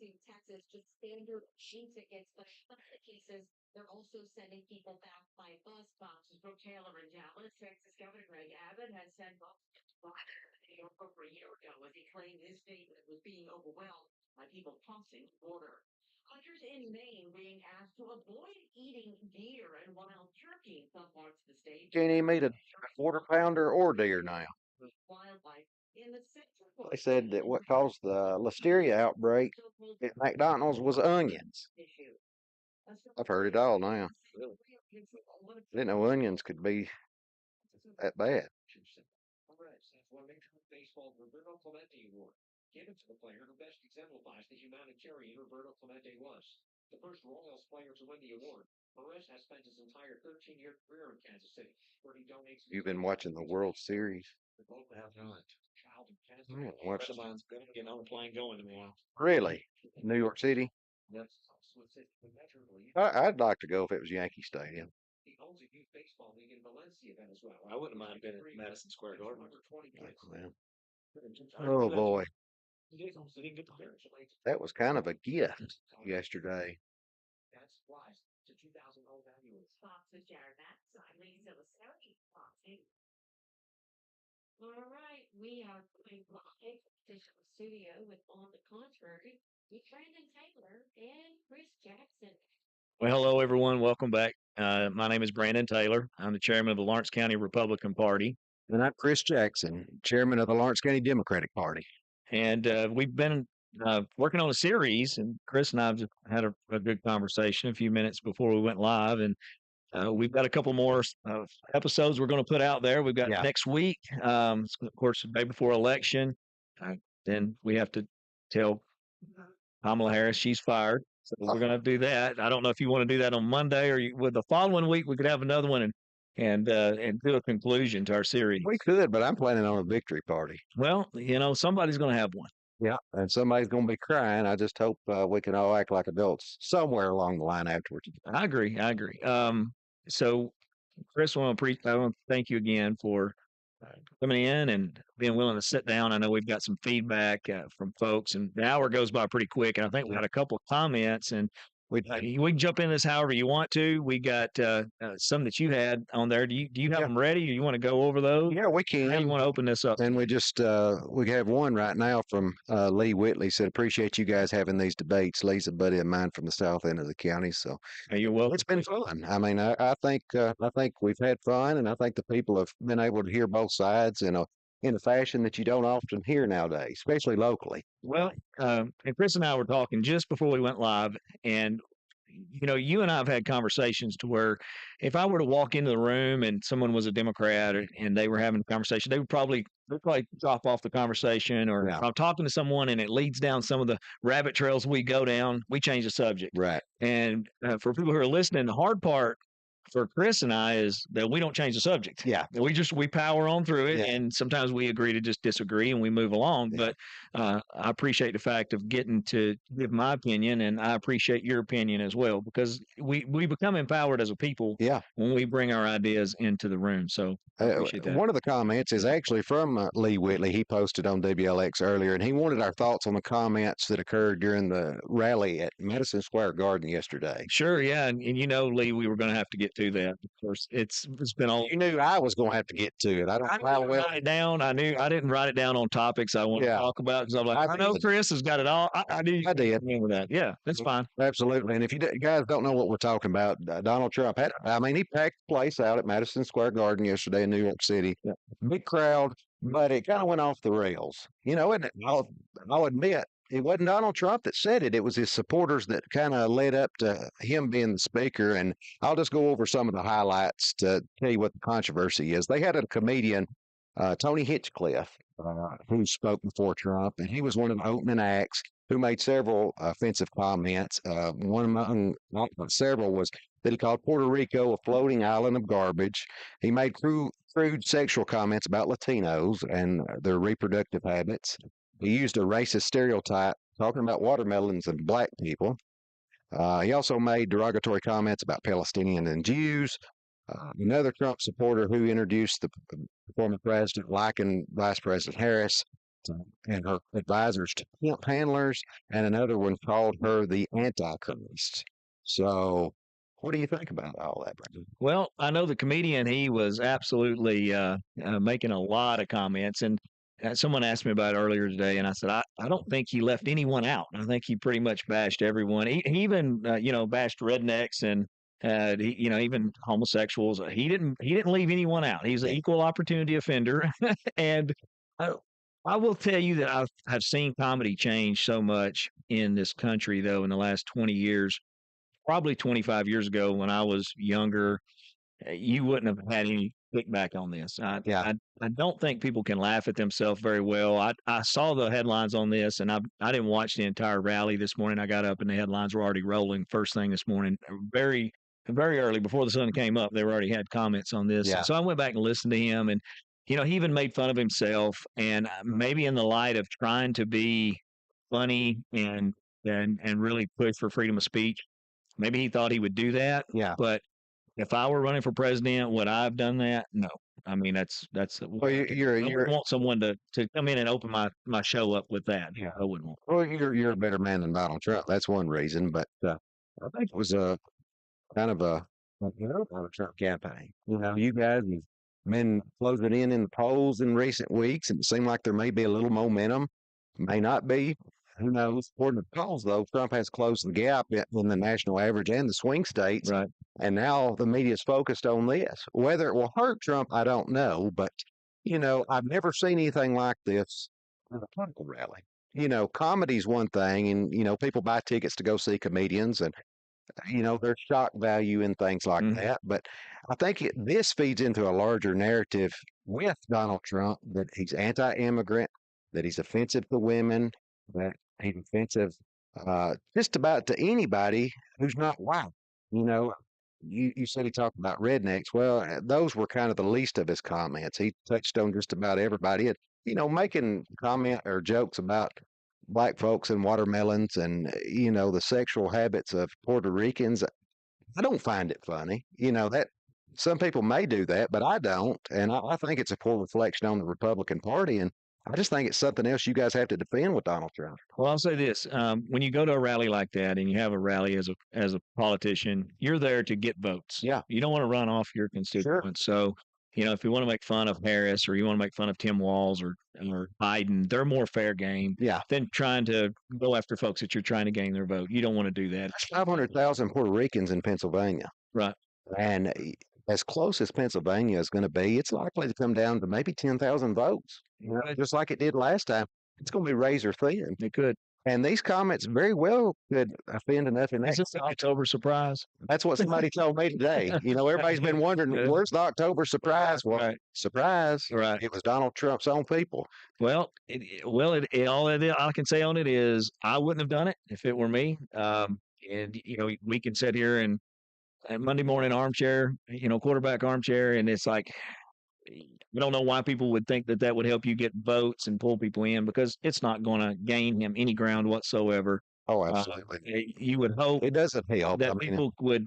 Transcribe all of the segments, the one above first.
using Texas just standard sheet tickets, but in some of the cases, they're also sending people back by bus boxes. From Taylor and Dallas, Texas Governor Greg Abbott has said over a year ago as he claimed his state was being overwhelmed by people crossing the border. Hunters in Maine being asked to avoid eating deer and wild turkey in some parts of the state. Can't even eat a quarter pounder or deer now. Wildlife in the central They said that what caused the listeria outbreak at McDonald's was onions. I've heard it all now. I didn't know onions could be that bad. One Major League Baseball Roberto Clemente Award, given to the player who best exemplifies the humanitarian Roberto Clemente was. The first Royals player to win the award. Perez has spent his entire 13-year career in Kansas City, where he donates. You've been watching the World Series? I have not. Watch of mine's going to get on a plane going tomorrow. Really? New York City? Yes. I'd like to go if it was Yankee Stadium. He owns a youth baseball league in Valencia, Venezuela. I wouldn't mind being at Madison Square Garden. Oh boy. That was kind of a gift yesterday. That's wise to 2,000 old values. Fox with Jared Matz. I'm Lisa Lasari. Fox News. All right, we are going live to the studio with On the Contrary with Brandon Taylor and Chris Jackson. Well, hello, everyone. Welcome back. My name is Brandon Taylor. I'm the chairman of the Lawrence County Republican Party. And I'm Chris Jackson, chairman of the Lawrence County Democratic Party. And we've been working on a series, and Chris and I have just had a good conversation a few minutes before we went live. And we've got a couple more episodes we're going to put out there. We've got next week, of course, the day before election. Then we have to tell Kamala Harris she's fired. So we're going to do that. I don't know if you want to do that on Monday or with the following week. We could have another one and do a conclusion to our series. We could, but I'm planning on a victory party. Well, somebody's going to have one. Yeah, and somebody's going to be crying. I just hope we can all act like adults somewhere along the line afterwards. I agree. So, Chris, I want to thank you again for coming in and being willing to sit down. I know we've got some feedback from folks, and the hour goes by pretty quick. And I think we got a couple of comments, and we can jump in this however you want to. We got some that you had on there. Do you have them ready, or you want to go over those? Yeah, we can. How do you want to open this up? And we just we have one right now from Lee Whitley. Said appreciate you guys having these debates. Lee's a buddy of mine from the south end of the county, so you're welcome. It's been fun. I mean, I think we've had fun, and I think the people have been able to hear both sides in a fashion that you don't often hear nowadays, especially locally. Well, and Chris and I were talking just before we went live, and you and I have had conversations to where if I were to walk into the room and someone was a Democrat and they were having a conversation, they'd probably drop off the conversation. Or if I'm talking to someone and it leads down some of the rabbit trails we go down, we change the subject. Right. And for people who are listening, the hard part for Chris and I is that we don't change the subject. Yeah. We power on through it, and sometimes we agree to just disagree and we move along. Yeah. But I appreciate the fact of getting to give my opinion, and I appreciate your opinion as well, because we become empowered as a people when we bring our ideas into the room. So I appreciate that. One of the comments is actually from Lee Whitley. He posted on WLX earlier, and he wanted our thoughts on the comments that occurred during the rally at Madison Square Garden yesterday. Sure, yeah. And Lee, we were going to have to get to that. Of course, it's been all. You knew I was going to have to get to it. I don't know how well. Write it down. I knew I didn't write it down on topics I want to talk about, because I'm like, I know Chris has got it all. I did. With that. Yeah, that's fine. Absolutely. And if you guys don't know what we're talking about, Donald Trump he packed the place out at Madison Square Garden yesterday in New York City. Yeah. Big crowd, but it kind of went off the rails. And I'll admit, it wasn't Donald Trump that said it. It was his supporters that kind of led up to him being the speaker. And I'll just go over some of the highlights to tell you what the controversy is. They had a comedian, Tony Hinchcliffe, who spoke before Trump, and he was one of the opening acts who made several offensive comments. One among several was that he called Puerto Rico a floating island of garbage. He made crude sexual comments about Latinos and their reproductive habits. He used a racist stereotype talking about watermelons and black people. He also made derogatory comments about Palestinians and Jews. Another Trump supporter who introduced the former president likened Vice President Harris and her advisors to pimp handlers, and another one called her the Antichrist. So, what do you think about all that, Brandon? Well, I know the comedian, he was absolutely making a lot of comments. And someone asked me about it earlier today, and I said, I don't think he left anyone out. I think he pretty much bashed everyone. He even, bashed rednecks and, even homosexuals. He didn't leave anyone out. He's an Yeah. equal opportunity offender. And I, I will tell you that I've seen comedy change so much in this country, though, in the last 20 years. Probably 25 years ago when I was younger, you wouldn't have had any kickback on this. Yeah. I don't think people can laugh at themselves very well. I saw the headlines on this, and I didn't watch the entire rally this morning. I got up and the headlines were already rolling first thing this morning, very very early before the sun came up. They were already had comments on this, Yeah. so I went back and listened to him, and he even made fun of himself, and maybe in the light of trying to be funny and really push for freedom of speech. Maybe he thought he would do that, Yeah. but if I were running for president, would I have done that? No. I mean, that's Well, you're I wouldn't you're want someone to come in and open my show up with that. Yeah. I wouldn't want. well, you're a better man than Donald Trump. That's one reason, but I think it was a kind of a Donald Trump campaign. You guys have been closing in the polls in recent weeks, and it seemed like there may be a little momentum. May not be. Who knows? According to polls, though, Trump has closed the gap in the national average and the swing states. Right. And now the media's focused on this. Whether it will hurt Trump, I don't know. But, I've never seen anything like this at a political rally. Comedy's one thing, and, people buy tickets to go see comedians, and, there's shock value in things like Mhm. that. But I think this feeds into a larger narrative with Donald Trump that he's anti immigrant, that he's offensive to women, that he's offensive just about to anybody who's not white. You know, you said he talked about rednecks. Well, those were kind of the least of his comments. He touched on just about everybody. And, making comment or jokes about black folks and watermelons and, the sexual habits of Puerto Ricans. I don't find it funny. That some people may do that, but I don't. And I think it's a poor reflection on the Republican Party. And I just think it's something else you guys have to defend with Donald Trump. Well, I'll say this: when you go to a rally like that, and you have a rally as a politician, you're there to get votes. Yeah. You don't want to run off your constituents. So, if you want to make fun of Harris or you want to make fun of Tim Walz or Biden, they're more fair game Yeah. than trying to go after folks that you're trying to gain their vote. You don't want to do that. There's 500,000 Puerto Ricans in Pennsylvania. Right. And as close as Pennsylvania is going to be, it's likely to come down to maybe 10,000 votes. Just like it did last time. It's going to be razor thin. It could. And these comments very well could offend enough in Is that. this an October surprise? That's what somebody told me today. Everybody's been wondering, Yeah. where's the October surprise? Well, Right. surprise. Right. It was Donald Trump's own people. Well, all I can say on it is I wouldn't have done it if it were me. And we can sit here and Monday morning armchair, quarterback armchair, and it's like I don't know why people would think that would help you get votes and pull people in because it's not going to gain him any ground whatsoever. Oh, absolutely. You would hope It doesn't help. that people would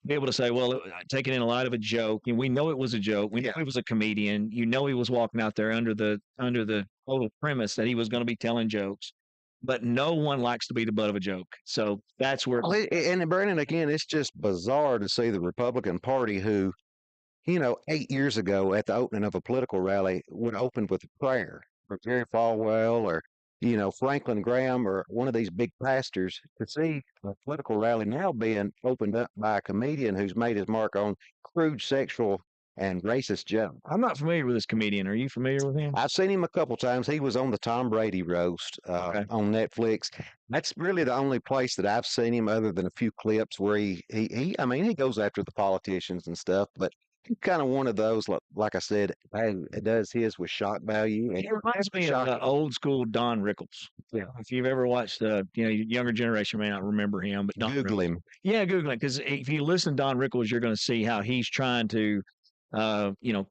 be able to say, well, take it in light of a joke. And we know it was a joke. We know Yeah. he was a comedian. He was walking out there under the total premise that he was going to be telling jokes. But no one likes to be the butt of a joke. So that's where Well, and Brandon, again, it's just bizarre to see the Republican Party who, 8 years ago at the opening of a political rally would open with a prayer for Jerry Falwell or, Franklin Graham or one of these big pastors to see a political rally now being opened up by a comedian who's made his mark on crude sexual and racist jokes. I'm not familiar with this comedian. Are you familiar with him? I've seen him a couple times. He was on the Tom Brady roast Okay. on Netflix. That's really the only place that I've seen him, other than a few clips where he goes after the politicians and stuff. But he's kind of one of those, like I said, it does his with shock value. And He reminds me of shocking. old school Don Rickles. Yeah. If you've ever watched, younger generation may not remember him, but Don Google Rickles. him. Yeah, Google it because if you listen to Don Rickles, you're going to see how he's trying to,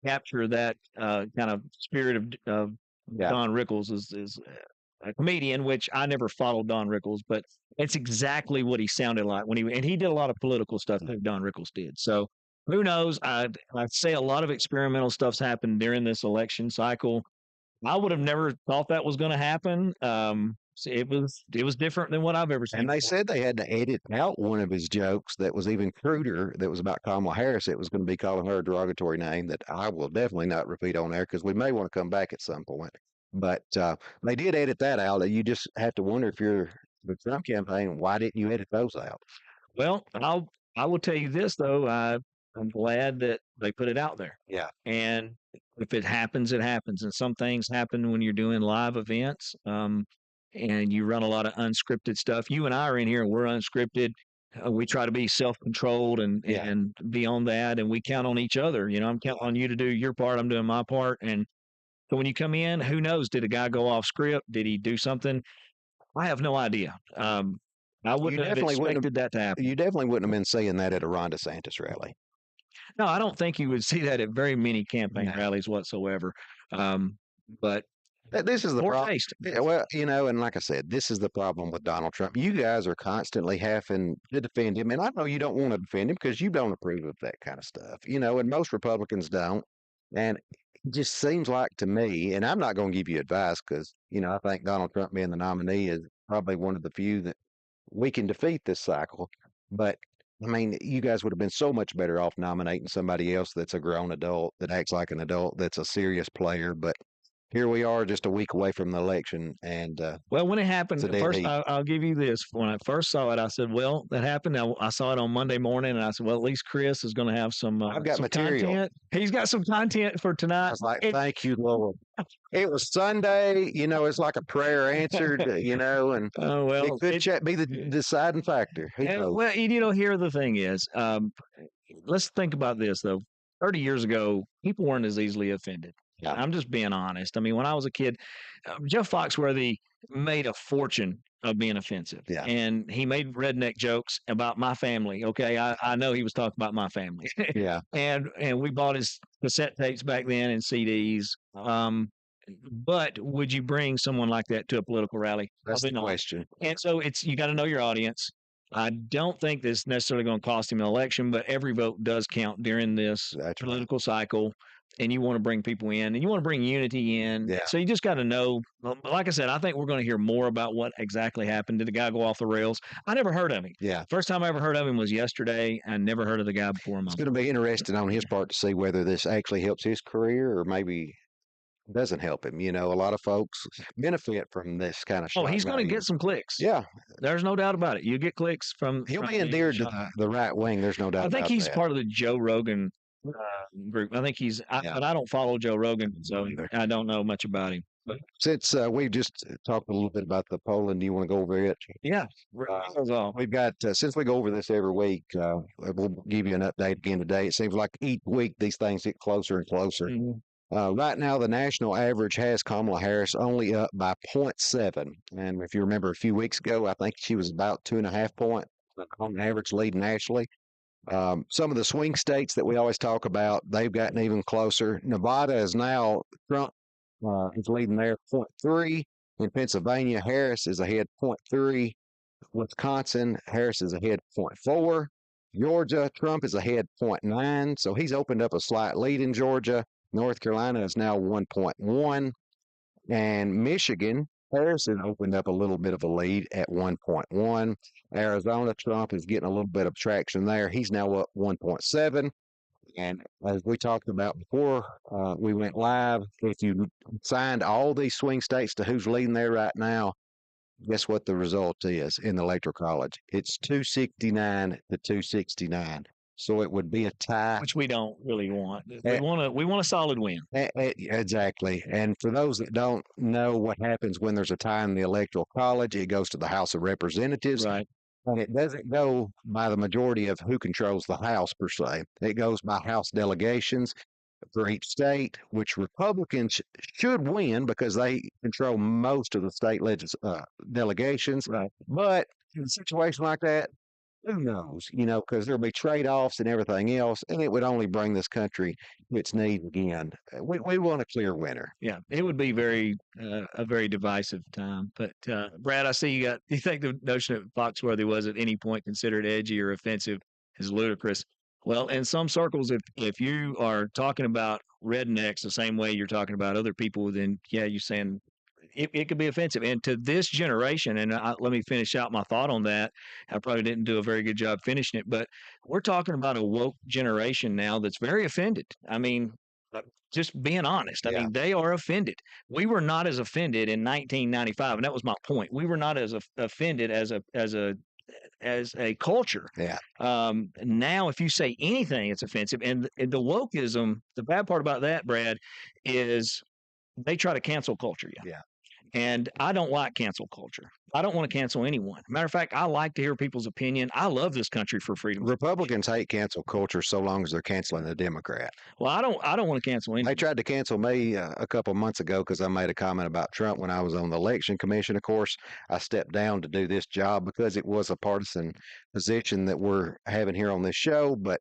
capture that kind of spirit of Yeah. Don Rickles is a comedian, which I never followed Don Rickles, but it's exactly what he sounded like and he did a lot of political stuff that Don Rickles did. So who knows? I'd say a lot of experimental stuff's happened during this election cycle. I would have never thought that was going to happen. It was different than what I've ever seen. And they before. said they had to edit out one of his jokes that was even cruder, that was about Kamala Harris. It was going to be calling her a derogatory name that I will definitely not repeat on there because we may want to come back at some point. But they did edit that out. You just have to wonder if you're the Trump campaign, why didn't you edit those out? Well, I will tell you this though. I'm glad that they put it out there. Yeah. And if it happens, it happens. And some things happen when you're doing live events. And you run a lot of unscripted stuff. You and I are in here and we're unscripted. We try to be self-controlled and Yeah. and be on that, and we count on each other. You know, I'm counting on you to do your part. I'm doing my part. And so when you come in, who knows? Did a guy go off script? Did he do something? I have no idea. I wouldn't have definitely wouldn't have- expected that to happen. You definitely wouldn't have been saying that at a Ron DeSantis rally. No, I don't think you would see that at very many campaign No. rallies whatsoever. But This is the poor problem. taste. Yeah, well, and like I said, this is the problem with Donald Trump. You guys are constantly having to defend him, and I know you don't want to defend him because you don't approve of that kind of stuff, and most Republicans don't. And it just seems like to me, and I'm not going to give you advice because, I think Donald Trump being the nominee is probably one of the few that we can defeat this cycle. But I mean, you guys would have been so much better off nominating somebody else that's a grown adult, that acts like an adult, that's a serious player. But here we are just a week away from the election. And Well, when it happened, It's a dead first, heat. I'll give you this. When I first saw it, I said, well, that happened. I saw it on Monday morning, and I said, well, at least Chris is going to have some, I've got some material. content. He's got some content for I tonight. was like, It- thank you, Lord. It was Sunday, it's like a prayer answered, and Oh, it well, could be the deciding factor. Who and, knows? well, here the thing is, let's think about this, though. 30 years ago, people weren't as easily offended. Yeah. I'm just being honest. I mean, when I was a kid, Jeff Foxworthy made a fortune of being offensive. Yeah. And he made redneck jokes about my family. Okay. I know he was talking about my family. Yeah. and we bought his cassette tapes back then and CDs. But would you bring someone like that to a political rally? That's Probably the not. question. And so you got to know your audience. I don't think this is necessarily going to cost him an election, but every vote does count during this That's right. political cycle. And you want to bring people in, and you want to bring unity in. Yeah. So you just got to know. Like I said, I think we're going to hear more about what exactly happened. Did the guy go off the rails? I never heard of him. Yeah. First time I ever heard of him was yesterday. I never heard of the guy before a It's month. going to be interesting on his part to see whether this actually helps his career or maybe doesn't help him. A lot of folks benefit from this kind of Oh, shot he's going to value. get some clicks. Yeah. There's no doubt about it. You get clicks from. He'll from be being endeared shot. to the right wing. There's no doubt I think about he's that. part of the Joe Rogan group. I think he's. Yeah. But I don't follow Joe Rogan, so Either. I don't know much about him. But Since we just talked a little bit about the polling, do you want to go over it? yeah, that's all. We've got, since we go over this every week, we'll give you an update again today. It seems like each week these things get closer and closer. Mhm. Right now, the national average has Kamala Harris only up by 0.7. And if you remember a few weeks ago, I think she was about 2.5 point on average lead nationally. Some of the swing states that we always talk about, they've gotten even closer. Nevada is now, Trump is leading there 0.3. In Pennsylvania, Harris is ahead 0.3. Wisconsin, Harris is ahead 0.4. Georgia, Trump is ahead 0.9. So he's opened up a slight lead in Georgia. North Carolina is now 1.1. And Michigan, Harris has opened up a little bit of a lead at 1.1. Arizona, Trump is getting a little bit of traction there. He's now up 1.7. And as we talked about before we went live, if you signed all these swing states to who's leading there right now, guess what the result is in the Electoral College? It's 269 to 269. So it would be a tie. Which we don't really want. Eh. We want a solid win. Exactly. And for those that don't know what happens when there's a tie in the Electoral College, it goes to the House of Representatives. Right. And it doesn't go by the majority of who controls the House per se. It goes by House delegations for each state, which Republicans should win because they control most of the state delegations. Right. But in a situation like that, who knows? Because there'll be trade-offs and everything else, and it would only bring this country to its knees again. We want a clear winner. Yeah, it would be a very divisive time. But Brad, I see you think the notion that Foxworthy was at any point considered edgy or offensive is ludicrous. Well, in some circles, if you are talking about rednecks the same way you're talking about other people, then yeah, you're saying it could be offensive. And to this generation, and let me finish out my thought on that. I probably didn't do a very good job finishing it, but we're talking about a woke generation now that's very offended. I mean, just being honest. I Yeah. mean, they are offended. We were not as offended in 1995, and that was my point. We were not as offended as a culture. Yeah. Now, if you say anything, it's offensive. And the wokeism, the bad part about that, Brad, is they try to cancel culture you. Yeah. And I don't like cancel culture. I don't want to cancel anyone. Matter of fact, I like to hear people's opinion. I love this country for freedom. Republicans hate cancel culture so long as they're canceling a Democrat. Well, I don't want to cancel anyone. They tried to cancel me a couple months ago because I made a comment about Trump when I was on the election commission. Of course, I stepped down to do this job because it was a partisan position that we're having here on this show. But,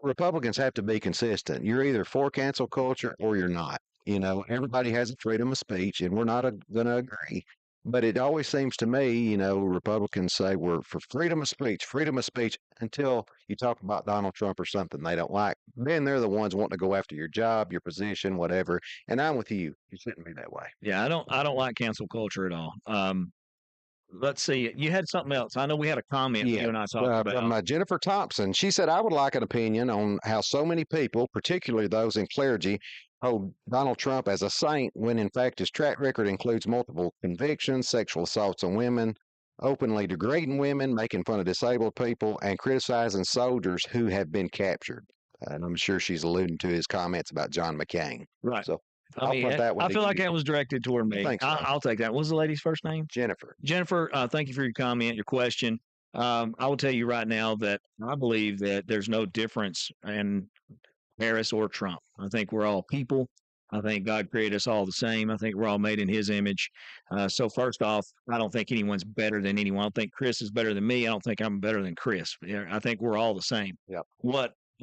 Republicans have to be consistent. You're either for cancel culture or you're not. Everybody has a freedom of speech, and we're not going to agree. But it always seems to me, Republicans say we're for freedom of speech until you talk about Donald Trump or something they don't like. Then they're the ones wanting to go after your job, your position, whatever. And I'm with you. You shouldn't be that way. Yeah, I don't like cancel culture at all. Let's see. You had something else. I know we had a comment you and I talked about. From Jennifer Thompson. She said, I would like an opinion on how so many people, particularly those in clergy, hold Donald Trump as a saint when in fact his track record includes multiple convictions, sexual assaults on women, openly degrading women, making fun of disabled people, and criticizing soldiers who have been captured. And I'm sure she's alluding to his comments about John McCain. Right. So I feel like that was directed toward me. Thanks, man. I'll take that. What was the lady's first name? Jennifer. Jennifer, thank you for your comment, your question. I will tell you right now that I believe that there's no difference in Harris or Trump. I think we're all people. I think God created us all the same. I think we're all made in his image. So first off, I don't think anyone's better than anyone. I don't think Chris is better than me. I don't think I'm better than Chris. I think we're all the same. Yep.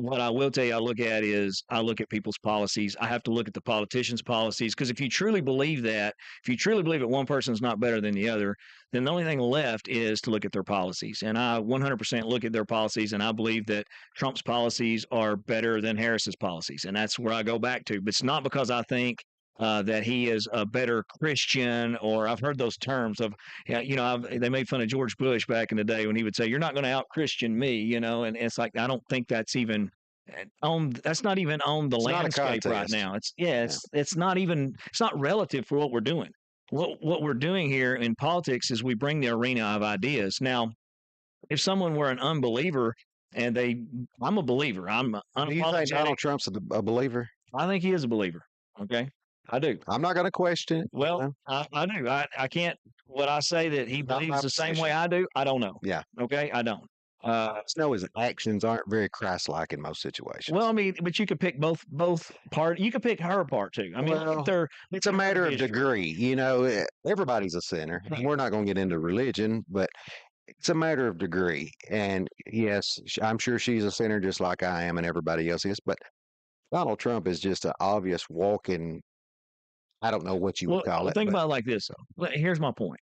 What I will tell you, I look at people's policies. I have to look at the politicians' policies, because if you truly believe that one person's not better than the other, then the only thing left is to look at their policies. And I 100% look at their policies, and I believe that Trump's policies are better than Harris's policies. And that's where I go back to. But it's not because I think that he is a better Christian, or I've heard those terms of, they made fun of George Bush back in the day when he would say, "You're not going to out Christian me," and it's like, I don't think that's even that's not even on the landscape right now. It's not relative for what we're doing. What we're doing here in politics is we bring the arena of ideas. Now, if someone were an unbeliever and I'm a believer. I'm unapologetic. Do you think Donald Trump's a believer? I think he is a believer. Okay. I do. I'm not going to question it. Well, I do. I can't. Would I say that he believes the same way I do? I don't know. Yeah. Okay. I don't. His actions aren't very Christ-like in most situations. Well, I mean, but you could pick both part. You could pick her part too. I mean, it's a matter of degree. Everybody's a sinner. Right. We're not going to get into religion, but it's a matter of degree. And yes, I'm sure she's a sinner just like I am and everybody else is. But Donald Trump is just an obvious walking. I don't know what you would call it. Think about it like this. Here's my point.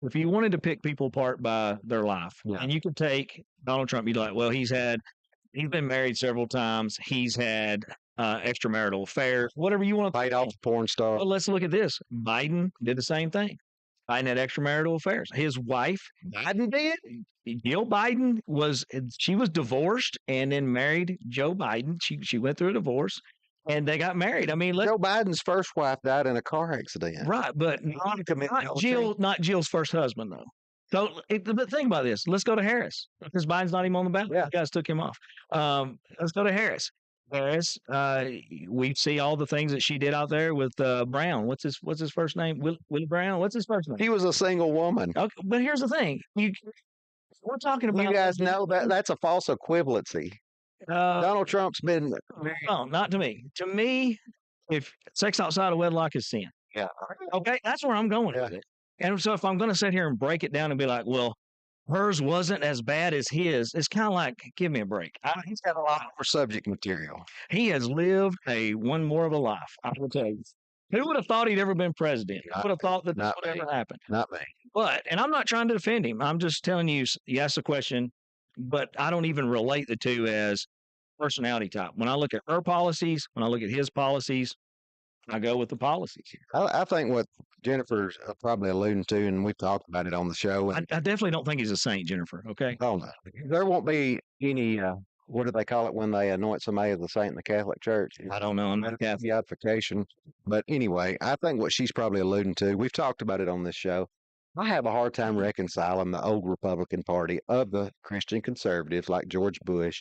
If you wanted to pick people apart by their life, and you could take Donald Trump, you'd like, well, he's been married several times. He's had extramarital affairs, whatever you want to paid off porn star. Well, let's look at this. Biden did the same thing. Biden had extramarital affairs. His wife, Biden did. Jill Biden was divorced and then married Joe Biden. She went through a divorce. And they got married. I mean, Joe Biden's first wife died in a car accident. Right, but not Jill's first husband, though. So, but think about this. Let's go to Harris, because Biden's not even on the ballot. Yeah. You guys took him off. Let's go to Harris. Harris, we see all the things that she did out there with Brown. What's his first name? Willie Brown. What's his first name? He was a single woman. Okay, but here's the thing. We're talking about. You guys know that's a false equivalency. Donald Trump's been. No, not to me. To me, if sex outside of wedlock is sin. Yeah. Okay, that's where I'm going with it. And so if I'm going to sit here and break it down and be like, well, hers wasn't as bad as his, it's kind of like, give me a break. He's got a lot more subject material. He has lived one more of a life. I will tell you. Who would have thought he'd ever been president? Who would have thought that this would ever happen? Not me. And I'm not trying to defend him. I'm just telling you, you asked the question, but I don't even relate the two as personality type. When I look at her policies, when I look at his policies, I go with the policies. I think what Jennifer's probably alluding to, and we've talked about it on the show, I, and I definitely don't think he's a saint, Jennifer. Okay. oh no, there won't be any. What do they call it when they anoint somebody as a saint in the Catholic Church? I don't know. I'm not Catholic. Beatification. But anyway, I think what she's probably alluding to, we've talked about it on this show. I have a hard time reconciling the old Republican Party of the Christian conservatives like George Bush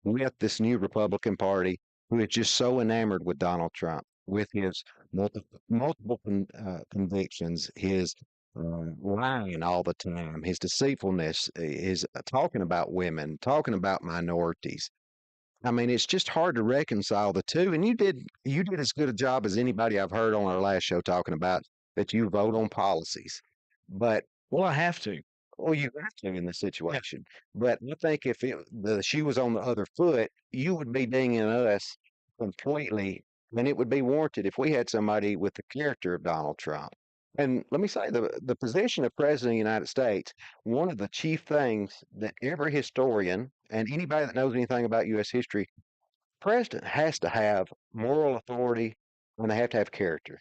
with this new Republican Party who is just so enamored with Donald Trump, with his multiple convictions, his lying all the time, his deceitfulness, his talking about women, talking about minorities. I mean, it's just hard to reconcile the two. And you did as good a job as anybody I've heard on our last show talking about that you vote on policies. But Well, I have to. well, you have to in the situation. But I think if the shoe was on the other foot, you would be dinging us completely, and it would be warranted if we had somebody with the character of Donald Trump. And let me say, the position of President of the United States, one of the chief things that every historian and anybody that knows anything about U.S. history, president has to have moral authority and they have to have character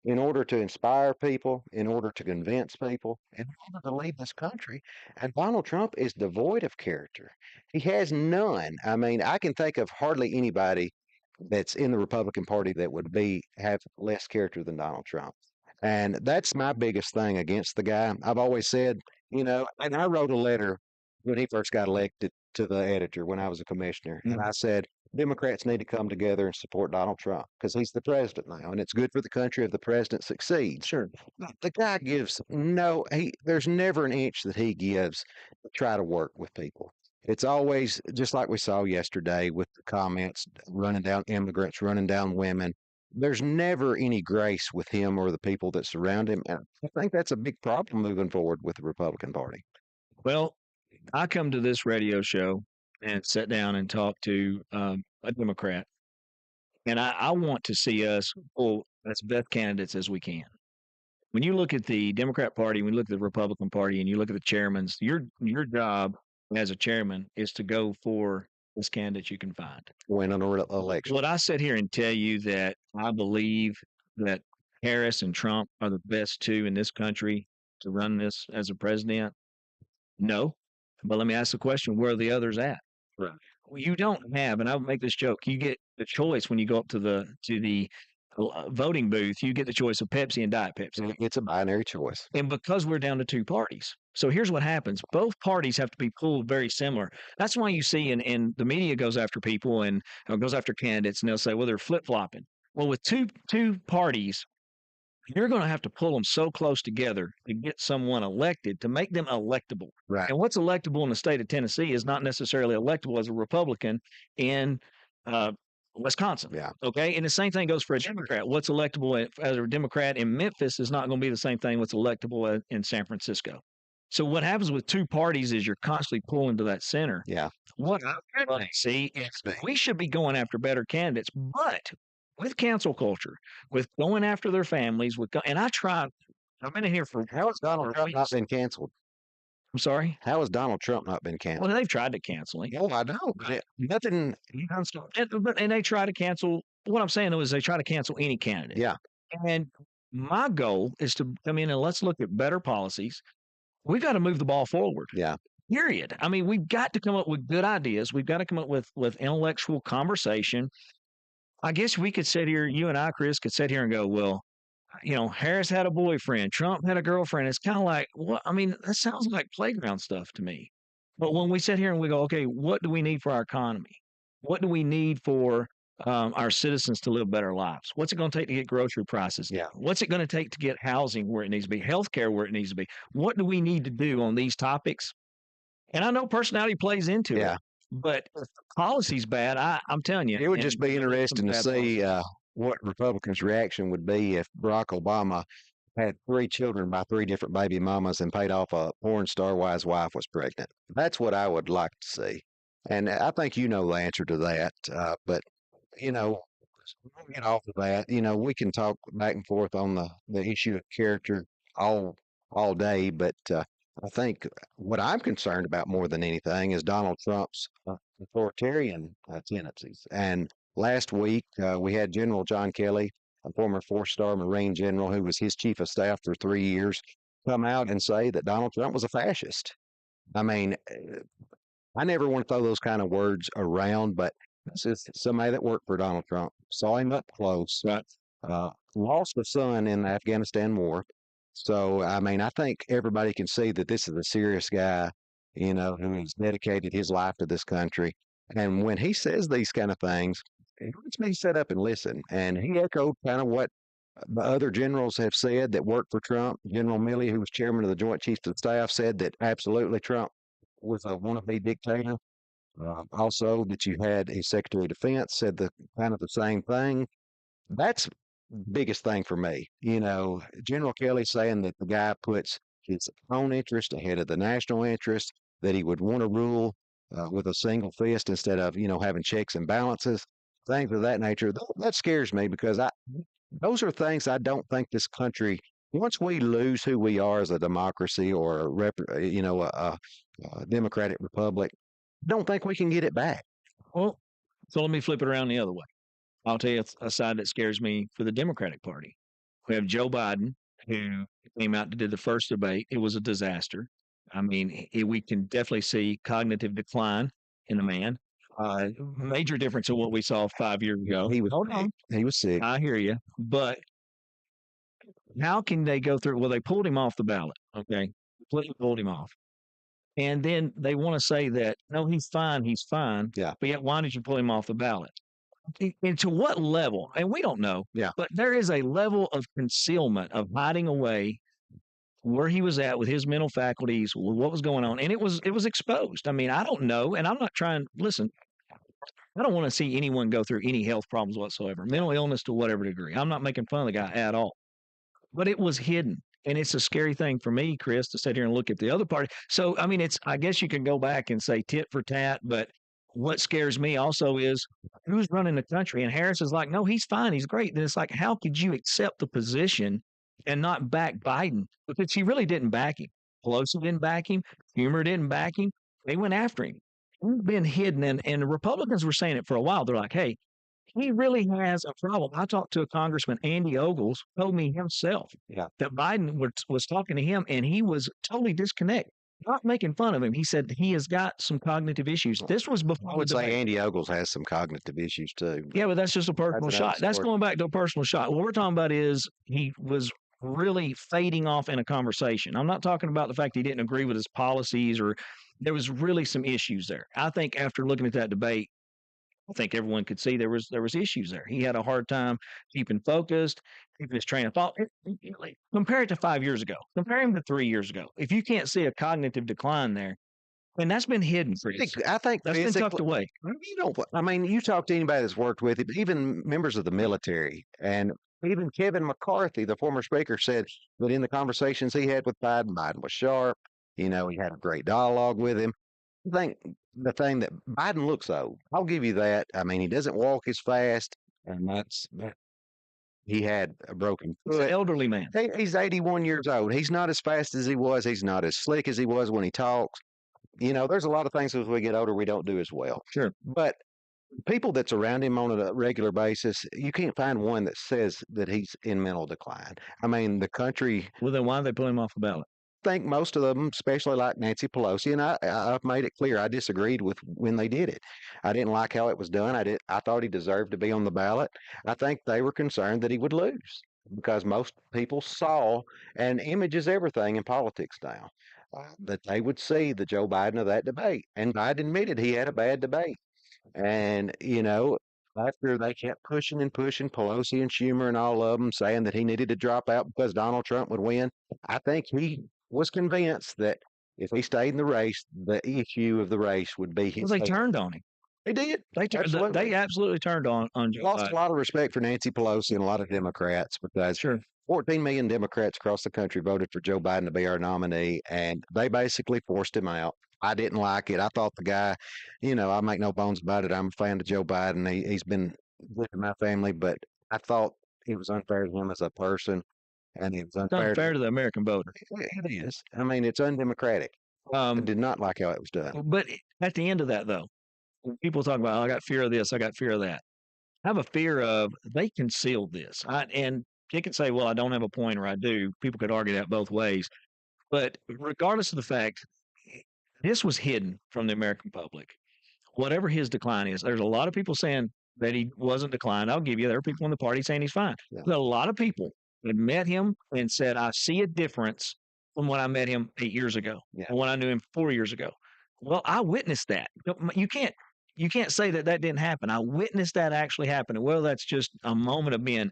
in order to inspire people, in order to convince people, in order to lead this country. And Donald Trump is devoid of character. He has none. I mean, I can think of hardly anybody that's in the Republican Party that would have less character than Donald Trump. And that's my biggest thing against the guy. I've always said, and I wrote a letter when he first got elected to the editor when I was a commissioner. And I said, Democrats need to come together and support Donald Trump because he's the president now, and it's good for the country if the president succeeds. Sure. But the guy gives there's never an inch that he gives to try to work with people. It's always just like we saw yesterday with the comments running down immigrants, running down women. There's never any grace with him or the people that surround him. And I think that's a big problem moving forward with the Republican Party. Well, I come to this radio show and sit down and talk to a Democrat, and I want to see us pull as best candidates as we can. When you look at the Democrat Party, when you look at the Republican Party, and you look at the chairmans, your job as a chairman is to go for this candidate you can find. Win an election. Would I sit here and tell you that I believe that Harris and Trump are the best two in this country to run this as a president? No. But let me ask the question, where are the others at? Right. Well, you don't have, and I'll make this joke, you get the choice when you go up to the voting booth, you get the choice of Pepsi and Diet Pepsi. It's a binary choice. And because we're down to two parties. So here's what happens. Both parties have to be pulled very similar. That's why you see, and the media goes after people and goes after candidates, and they'll say, well, they're flip-flopping. Well, with two parties, you're going to have to pull them so close together to get someone elected, to make them electable. Right. And what's electable in the state of Tennessee is not necessarily electable as a Republican in Wisconsin. Yeah. Okay. And the same thing goes for a Democrat. What's electable as a Democrat in Memphis is not going to be the same thing what's electable in San Francisco. So what happens with two parties is you're constantly pulling to that center. Yeah. What I really see is we should be going after better candidates, but with cancel culture, with going after their families, and I've been in here for. How has Donald Trump not been canceled? I'm sorry? How has Donald Trump not been canceled? Well, they've tried to cancel him. Oh, I know. Nothing. And they try to cancel. What I'm saying is they try to cancel any candidate. Yeah. And my goal is to come in and let's look at better policies. We've got to move the ball forward. Yeah. Period. I mean, we've got to come up with good ideas. We've got to come up with intellectual conversation. I guess we could sit here, you and I, Chris, could sit here and go, well, Harris had a boyfriend, Trump had a girlfriend. It's kind of like, what? I mean, that sounds like playground stuff to me. But when we sit here and we go, okay, what do we need for our economy? What do we need for our citizens to live better lives? What's it going to take to get grocery prices down? Yeah. What's it going to take to get housing where it needs to be, healthcare where it needs to be? What do we need to do on these topics? And I know personality plays into it, but if the policy's bad, I'm telling you. It would just be interesting to see what Republicans' reaction would be if Barack Obama had 3 children by 3 different baby mamas and paid off a porn star while his wife was pregnant. That's what I would like to see. And I think you know the answer to that. But, we'll get off of that. We can talk back and forth on the issue of character all day, but I think what I'm concerned about more than anything is Donald Trump's authoritarian tendencies. And last week, we had General John Kelly, a former four-star Marine general who was his chief of staff for 3 years, come out and say that Donald Trump was a fascist. I mean, I never want to throw those kind of words around, but this is somebody that worked for Donald Trump, saw him up close, Right. lost a son in the Afghanistan war. So, I mean, I think everybody can see that this is a serious guy, who has dedicated his life to this country. And when he says these kind of things, it lets me sit up and listen. And he echoed kind of what the other generals have said that worked for Trump. General Milley, who was chairman of the Joint Chiefs of Staff, said that absolutely Trump was a wannabe dictator. Also, that you had a Secretary of Defense said the kind of the same thing. That's biggest thing for me. General Kelly saying that the guy puts his own interest ahead of the national interest, that he would want to rule with a single fist instead of, having checks and balances, things of that nature. That scares me because those are things I don't think this country, once we lose who we are as a democracy or a democratic republic, I don't think we can get it back. Well, so let me flip it around the other way. I'll tell you a side that scares me for the Democratic Party. We have Joe Biden, who came out and did the first debate. It was a disaster. I mean, we can definitely see cognitive decline in the man. Major difference in what we saw 5 years ago. He was Hold on. He was sick. I hear you. But how can they go through? Well, they pulled him off the ballot. Okay. Completely pulled him off. And then they want to say that, no, he's fine. He's fine. Yeah. But yet, why did you pull him off the ballot? And to what level? And we don't know. Yeah. But there is a level of concealment, of hiding away where he was at with his mental faculties, what was going on. And it was exposed. I mean, I don't know. And I'm not trying, listen, I don't want to see anyone go through any health problems whatsoever, mental illness to whatever degree. I'm not making fun of the guy at all. But it was hidden. And it's a scary thing for me, Chris, to sit here and look at the other party. So, I mean, I guess you can go back and say tit for tat, but what scares me also is who's running the country. And Harris is like, no, he's fine. He's great. Then it's like, how could you accept the position and not back Biden? Because he really didn't back him. Pelosi didn't back him. Humer didn't back him. They went after him. He's been hidden. And the Republicans were saying it for a while. They're like, hey, he really has a problem. I talked to a Congressman, Andy Ogles, told me himself that Biden was talking to him and he was totally disconnected. Not making fun of him. He said he has got some cognitive issues. This was before. I would say Andy Ogles has some cognitive issues too. Yeah, but that's just a personal That's shot. That's story. going back to a personal shot. What we're talking about is he was really fading off in a conversation. I'm not talking about the fact he didn't agree with his policies or there was really some issues there. I think after looking at that debate, I think everyone could see there was issues there. He had a hard time keeping focused, keeping his train of thought. Compare it to 5 years ago. Compare him to 3 years ago. If you can't see a cognitive decline there, and that's been hidden, Chris. I think That's been tucked away. I mean, you talk to anybody that's worked with him, even members of the military, and even Kevin McCarthy, the former speaker, said that in the conversations he had with Biden was sharp. He had a great dialogue with him. I think the thing that Biden looks old, I'll give you that. I mean, he doesn't walk as fast, and he had a broken He's an foot. elderly man. He's 81 years old. He's not as fast as he was. He's not as slick as he was when he talks. There's a lot of things as we get older we don't do as well. Sure. But people that's around him on a regular basis, you can't find one that says that he's in mental decline. I mean, the country, Well, then why did they pull him off the ballot? I think most of them, especially like Nancy Pelosi, and I've made it clear I disagreed with when they did it. I didn't like how it was done. I thought he deserved to be on the ballot. I think they were concerned that he would lose because most people saw, and image is everything in politics now, that they would see the Joe Biden of that debate. And Biden admitted he had a bad debate. And, after they kept pushing and pushing, Pelosi and Schumer and all of them saying that he needed to drop out because Donald Trump would win, I think he was convinced that if he stayed in the race, the issue of the race would be his. Well, they turned on him. They did. They absolutely turned on Joe Lost Biden. a lot of respect for Nancy Pelosi and a lot of Democrats because Sure. 14 million Democrats across the country voted for Joe Biden to be our nominee, and they basically forced him out. I didn't like it. I thought the guy, I make no bones about it. I'm a fan of Joe Biden. He's been good to my family, but I thought it was unfair to him as a person. and it's It's unfair. unfair to the American voter. It is. I mean, it's undemocratic. I did not like how it was done. But at the end of that, though, when people talk about, "Oh, I got fear of this, I got fear of that." I have a fear of they concealed this. And you can say, well, I don't have a point or I do. People could argue that both ways. But regardless of the fact, this was hidden from the American public. Whatever his decline is, there's a lot of people saying that he wasn't declined. I'll give you, there are people in the party saying he's fine. Yeah. But a lot of people had met him and said, I see a difference from when I met him 8 years ago Yeah. and when I knew him 4 years ago. Well, I witnessed that. You can't say that that didn't happen. I witnessed that actually happen. And well, that's just a moment of being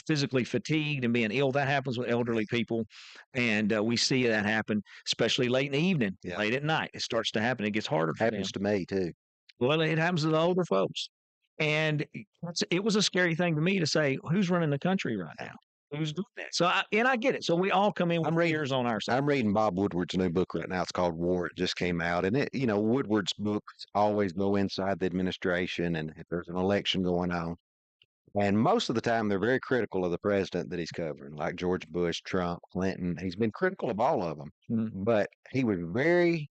physically fatigued and being ill. That happens with elderly people. And we see that happen, especially late in the evening, Yeah. late at night. It starts to happen. It gets harder for them. Happens to me too. Well, it happens to the older folks. And it was a scary thing to me to say, who's running the country right now? Who's doing that? So, I get it. So we all come in with fears on our side. I'm reading Bob Woodward's new book right now. It's called War. It just came out. And Woodward's books always go inside the administration and if there's an election going on. And most of the time, they're very critical of the president that he's covering, like George Bush, Trump, Clinton. He's been critical of all of them. Mhm. But he was very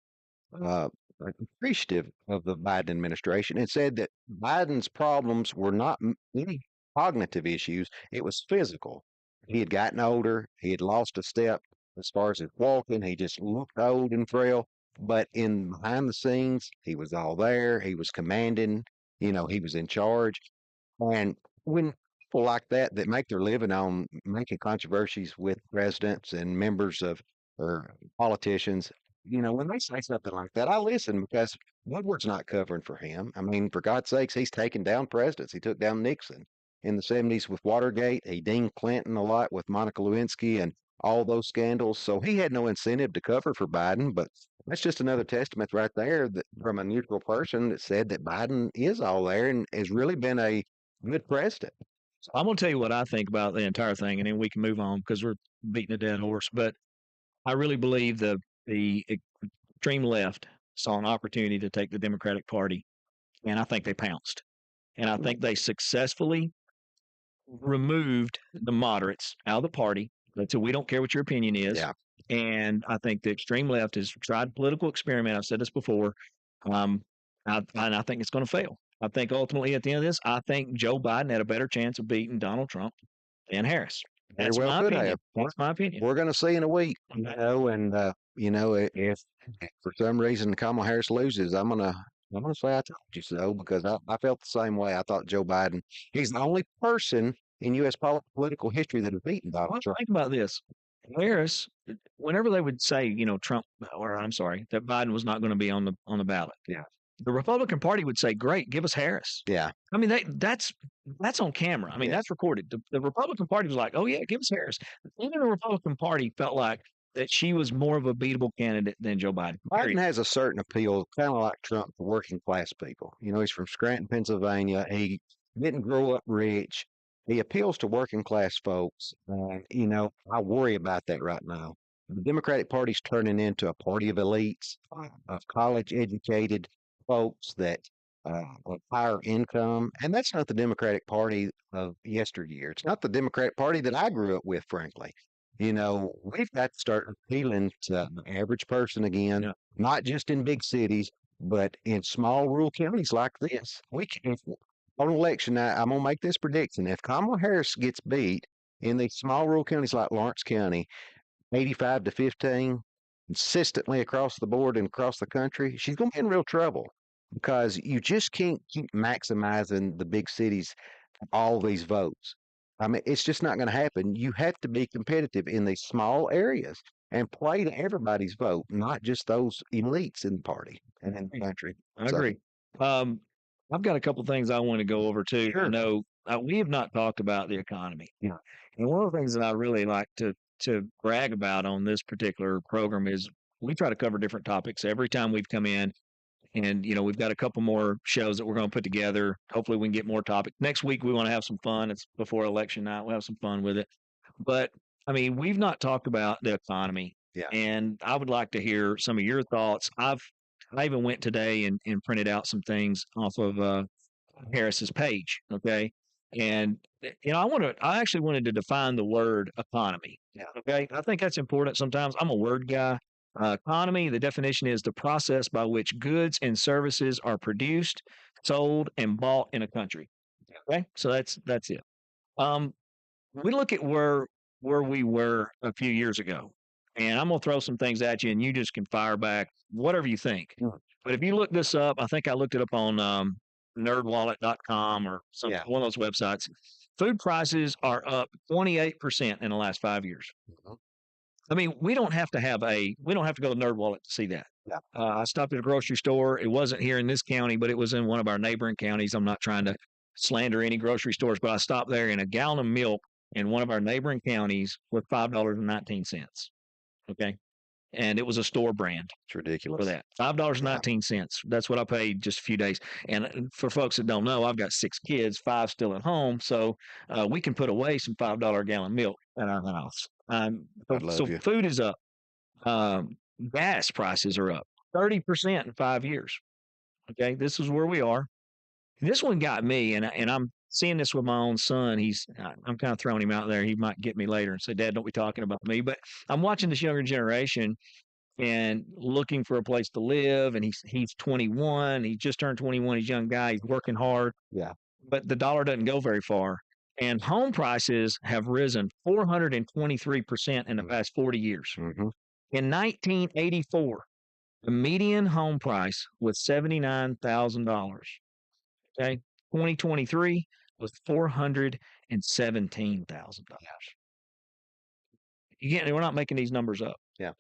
appreciative of the Biden administration and said that Biden's problems were not any cognitive issues. It was physical. He had gotten older. He had lost a step as far as his walking. He just looked old and frail. But behind the scenes, he was all there. He was commanding. He was in charge. And when people like that make their living on making controversies with presidents and members of or politicians, when they say something like that, I listen because Woodward's not covering for him. I mean, for God's sakes, he's taken down presidents. He took down Nixon in the 70s with Watergate. He dinged Clinton a lot with Monica Lewinsky and all those scandals. So he had no incentive to cover for Biden. But that's just another testament right there that from a neutral person that said that Biden is all there and has really been a good president. So I'm going to tell you what I think about the entire thing, and then we can move on because we're beating a dead horse. But I really believe the extreme left saw an opportunity to take the Democratic Party, and I think they pounced. And I think they successfully removed the moderates out of the party. So we don't care what your opinion is. Yeah. And I think the extreme left has tried a political experiment. I've said this before. And I think it's going to fail. I think ultimately at the end of this, I think Joe Biden had a better chance of beating Donald Trump than Harris. That's Very well my could opinion. have. That's my opinion. We're going to see in a week, and if for some reason Kamala Harris loses, I'm gonna say I told you so because I felt the same way. I thought Joe Biden, he's the only person in U.S. political history that has beaten Well, Donald Trump. think about this. Harris, whenever they would say, Trump, or I'm sorry, that Biden was not going to be on the ballot. Yeah. The Republican Party would say, "Great, give us Harris." Yeah. I mean, that's on camera. I mean, Yeah. that's recorded. The Republican Party was like, "Oh yeah, give us Harris." Even the Republican Party felt like that she was more of a beatable candidate than Joe Biden. Biden Period. has a certain appeal, kind of like Trump, to working class people. He's from Scranton, Pennsylvania. He didn't grow up rich. He appeals to working class folks. And, I worry about that right now. The Democratic Party's turning into a party of elites, of college educated folks that have higher income. And that's not the Democratic Party of yesteryear. It's not the Democratic Party that I grew up with, frankly. We've got to start appealing to the average person again, Yeah. not just in big cities, but in small rural counties like this. We can, on election night, I'm going to make this prediction. If Kamala Harris gets beat in these small rural counties like Lawrence County, 85-15, consistently across the board and across the country, she's going to be in real trouble because you just can't keep maximizing the big cities, all these votes. I mean, it's just not going to happen. You have to be competitive in these small areas and play to everybody's vote, not just those elites in the party and in the country. I So- agree. I've got a couple things I want to go over too. I Sure. know we have not talked about the economy. Yeah. And one of the things that I really like to brag about on this particular program is we try to cover different topics every time we've come in. And, we've got a couple more shows that we're going to put together. Hopefully we can get more topics. Next week, we want to have some fun. It's before election night. We'll have some fun with it. But, I mean, we've not talked about the economy. Yeah. And I would like to hear some of your thoughts. I even went today and printed out some things off of Harris's page. Okay. And I actually wanted to define the word economy. Yeah. Okay. I think that's important sometimes. I'm a word guy. Economy, the definition is the process by which goods and services are produced, sold, and bought in a country. Okay. So that's it. Um, we look at where we were a few years ago, and I'm gonna throw some things at you, and you just can fire back whatever you think. Mm. But if you look this up, I think I looked it up on nerdwallet.com or some Yeah. one of those websites. Food prices are up 28% in the last 5 years. Mhm. I mean, we don't have to go to NerdWallet to see that. Yeah. I stopped at a grocery store. It wasn't here in this county, but it was in one of our neighboring counties. I'm not trying to slander any grocery stores, but I stopped there and a gallon of milk in one of our neighboring counties was $5.19. Okay. And it was a store brand It's ridiculous. for that. $5.19. That's what I paid just a few days. And for folks that don't know, I've got 6 kids, 5 still at home. So we can put away some $5 a gallon milk at our house. I'd love So you. food is up. Gas prices are up 30% in 5 years. Okay. This is where we are. This one got me, and I'm seeing this with my own son. I'm kind of throwing him out there. He might get me later and say, "Dad, don't be talking about me." But I'm watching this younger generation and looking for a place to live. And he's 21. He just turned 21. He's a young guy. He's working hard. Yeah. But the dollar doesn't go very far. And home prices have risen 423% in the past 40 years. Mm-hmm. In 1984, the median home price was $79,000. Okay. 2023 was $417,000. We're not making these numbers up. Yeah.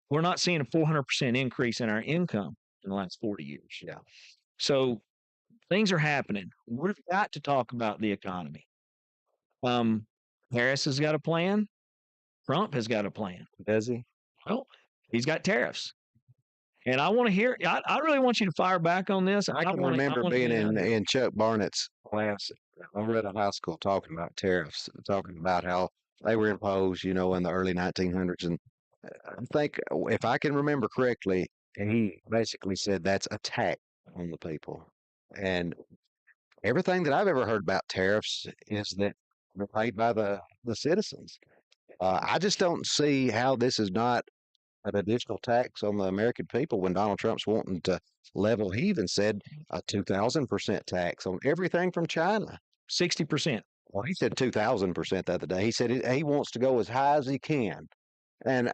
We're not seeing a 400% increase in our income in the last 40 years. Yeah. So things are happening. We've got to talk about the economy. Harris has got a plan. Trump has got a plan. Does he? Well, he's got tariffs. And I want to hear, I really want you to fire back on this. I can remember being in Chuck Barnett's class over at a high school talking about tariffs, talking about how they were imposed, in the early 1900s. And I think, if I can remember correctly, he basically said that's a tax on the people. And everything that I've ever heard about tariffs is that they're paid by the citizens. I just don't see how this is not an additional tax on the American people when Donald Trump's wanting to level. He even said a 2,000% tax on everything from China. 60%. Well, he said 2,000% the other day. He said he wants to go as high as he can. And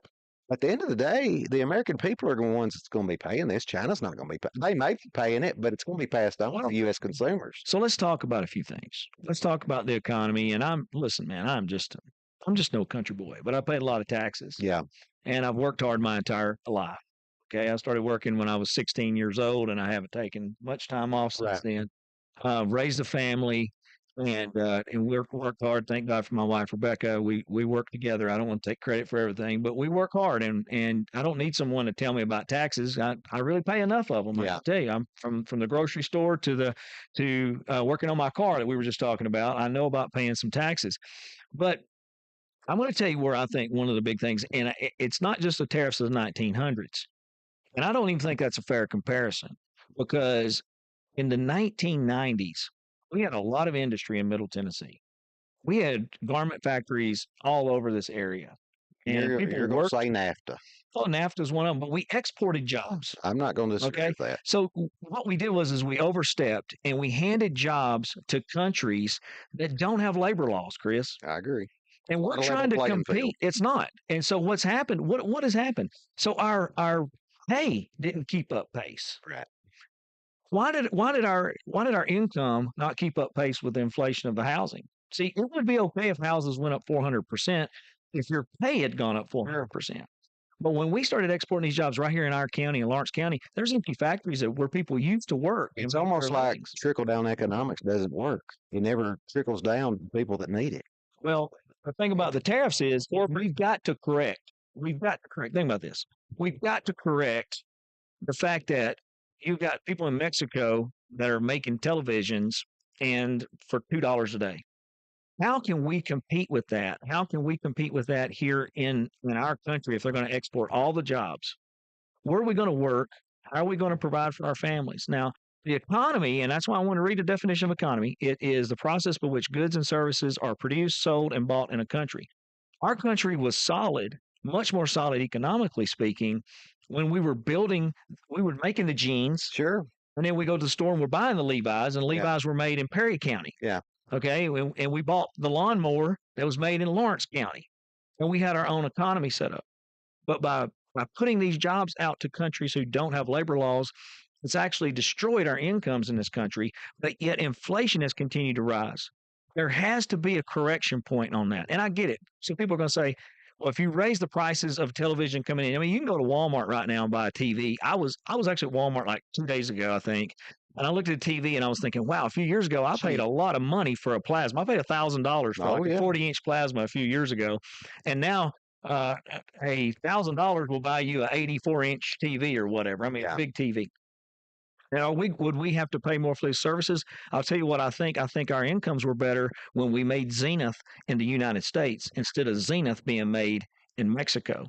at the end of the day, the American people are the ones that's going to be paying this. China's not going to be paying. They may be paying it, but it's going to be passed on to U.S. consumers. So let's talk about a few things. Let's talk about the economy. And listen, man, I'm just no country boy, but I paid a lot of taxes. Yeah. And I've worked hard my entire life. Okay. I started working when I was 16 years old, and I haven't taken much time off since then. Raised a family, and we worked hard. Thank God for my wife, Rebecca. We work together. I don't want to take credit for everything, but we work hard, and I don't need someone to tell me about taxes. I really pay enough of them. Yeah. I tell you, I'm from the grocery store to working on my car that we were just talking about. I know about paying some taxes, but I'm going to tell you where I think one of the big things, and it's not just the tariffs of the 1900s. And I don't even think that's a fair comparison, because in the 1990s, we had a lot of industry in Middle Tennessee. We had garment factories all over this area. And You're people going to worked. say NAFTA. Oh, NAFTA is one of them, but we exported jobs. I'm not going to disagree with that. So what we did was we overstepped, and we handed jobs to countries that don't have labor laws, Chris. I agree. And we're Not a level trying to playing field. compete. It's not. And so what's happened? What has happened? So our pay didn't keep up pace. Right. Why did our income not keep up pace with the inflation of the housing? See, it would be okay if houses went up 400% if your pay had gone up 400%. But when we started exporting these jobs right here in our county, in Lawrence County, there's empty factories where people used to work. It's almost like trickle down economics doesn't work. It never trickles down to people that need it. Well, the thing about the tariffs is we've got to correct. Think about this. We've got to correct the fact that you've got people in Mexico that are making televisions and for $2 a day. How can we compete with that? How can we compete with that here in our country if they're going to export all the jobs? Where are we going to work? How are we going to provide for our families? Now, The economy, and that's why I want to read the definition of economy. It is the process by which goods and services are produced, sold, and bought in a country. Our country was solid, much more solid economically speaking, when we were making the jeans, Sure. and then we go to the store and we're buying the Levi's, and Levi's were made in Perry County. Yeah. Okay. And we bought the lawnmower that was made in Lawrence County, and we had our own economy set up. But by putting these jobs out to countries who don't have labor laws, it's actually destroyed our incomes in this country, but yet inflation has continued to rise. There has to be a correction point on that. And I get it. So people are going to say, well, if you raise the prices of television coming in, I mean, you can go to Walmart right now and buy a TV. I was actually at Walmart like 2 days ago, I think. And I looked at the TV and I was thinking, wow, a few years ago, I paid a lot of money for a plasma. I paid $1,000 for like a 40-inch plasma a few years ago. And now $1,000 will buy you an 84-inch TV or whatever. I mean, a big TV. Now, would we have to pay more for these services? I'll tell you what I think. I think our incomes were better when we made Zenith in the United States instead of Zenith being made in Mexico.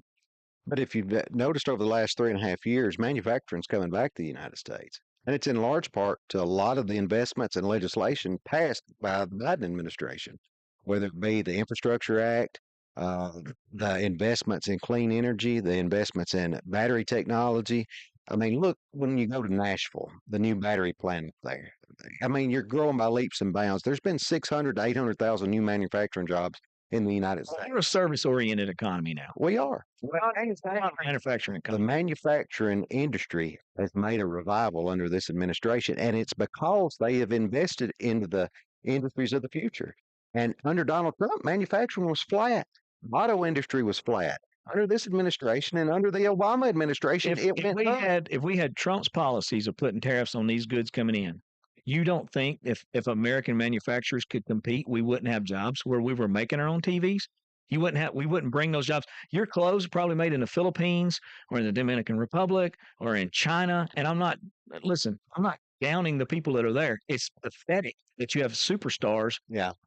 But if you've noticed over the last 3.5 years, manufacturing's coming back to the United States. And it's in large part to a lot of the investments and legislation passed by the Biden administration, whether it be the Infrastructure Act, the investments in clean energy, the investments in battery technology. I mean, look, when you go to Nashville, the new battery plant there, I mean, you're growing by leaps and bounds. There's been 600 to 800,000 new manufacturing jobs in the United States. We're a service-oriented economy now. We are. Manufacturing The economy. manufacturing industry has made a revival under this administration, and it's because they have invested into the industries of the future. And under Donald Trump, manufacturing was flat. Auto industry was flat. Under this administration and under the Obama administration, it went up. If we had Trump's policies of putting tariffs on these goods coming in, you don't think if American manufacturers could compete, we wouldn't have jobs where we were making our own TVs? We wouldn't bring those jobs. Your clothes are probably made in the Philippines or in the Dominican Republic or in China. And I'm not downing the people that are there. It's pathetic that you have superstars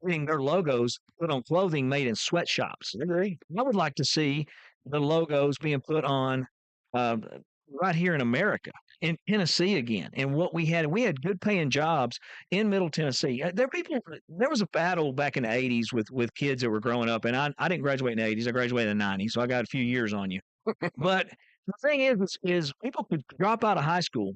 getting their logos put on clothing made in sweatshops. I agree. I would like to see the logos being put on right here in America, in Tennessee again. And we had good paying jobs in Middle Tennessee. There was a battle back in the 80s with kids that were growing up, and I didn't graduate in the 80s. I graduated in the 90s, so I got a few years on you. But the thing is people could drop out of high school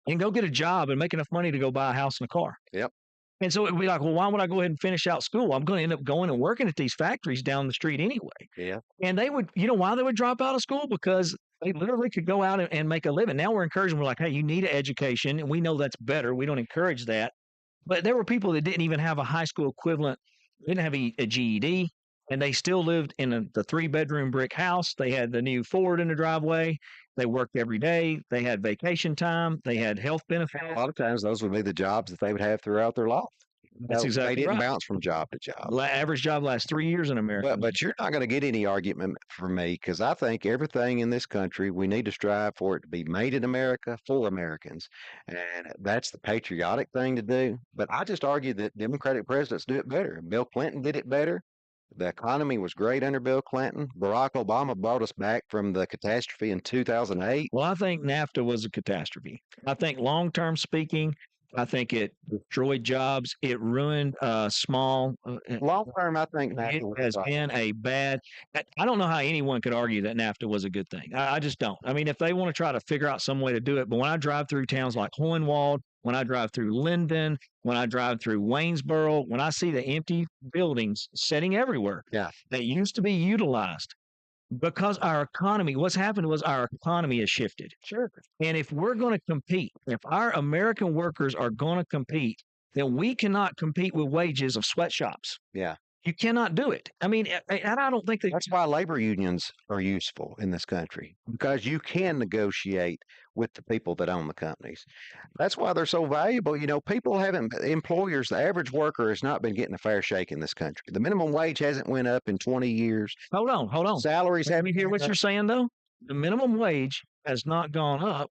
and go get a job and make enough money to go buy a house and a car. Yep. And so it would be like, well, why would I go ahead and finish out school? I'm going to end up going and working at these factories down the street anyway. Yeah. And they would, why they would drop out of school? Because they literally could go out and make a living. Now we're encouraging, we're like, hey, you need an education. And we know that's better. We don't encourage that. But there were people that didn't even have a high school equivalent, didn't have a GED, and they still lived in the 3-bedroom brick house. They had the new Ford in the driveway. They worked every day. They had vacation time. They had health benefits. A lot of times those would be the jobs that they would have throughout their life. That's exactly They didn't right. bounce from job to job. Average job lasts 3 years in America. But you're not going to get any argument from me because I think everything in this country, we need to strive for it to be made in America for Americans. And that's the patriotic thing to do. But I just argue that Democratic presidents do it better. Bill Clinton did it better. The economy was great under Bill Clinton. Barack Obama brought us back from the catastrophe in 2008. Well, I think NAFTA was a catastrophe. I think long-term speaking, I think it destroyed jobs. It ruined small. Long term, I think It has been a bad. I don't know how anyone could argue that NAFTA was a good thing. I just don't. I mean, if they want to try to figure out some way to do it, but when I drive through towns like Hohenwald, when I drive through Linden, when I drive through Waynesboro, when I see the empty buildings sitting everywhere that used to be utilized, because our economy, what's happened was our economy has shifted. Sure. And if we're going to compete, if our American workers are going to compete, then we cannot compete with wages of sweatshops. Yeah. You cannot do it. I mean, and I don't think that. That's why labor unions are useful in this country because you can negotiate with the people that own the companies. That's why they're so valuable. Employers, the average worker has not been getting a fair shake in this country. The minimum wage hasn't went up in 20 years. Hold on. Salaries Let haven't me hear what gone you're up. saying, though. The minimum wage has not gone up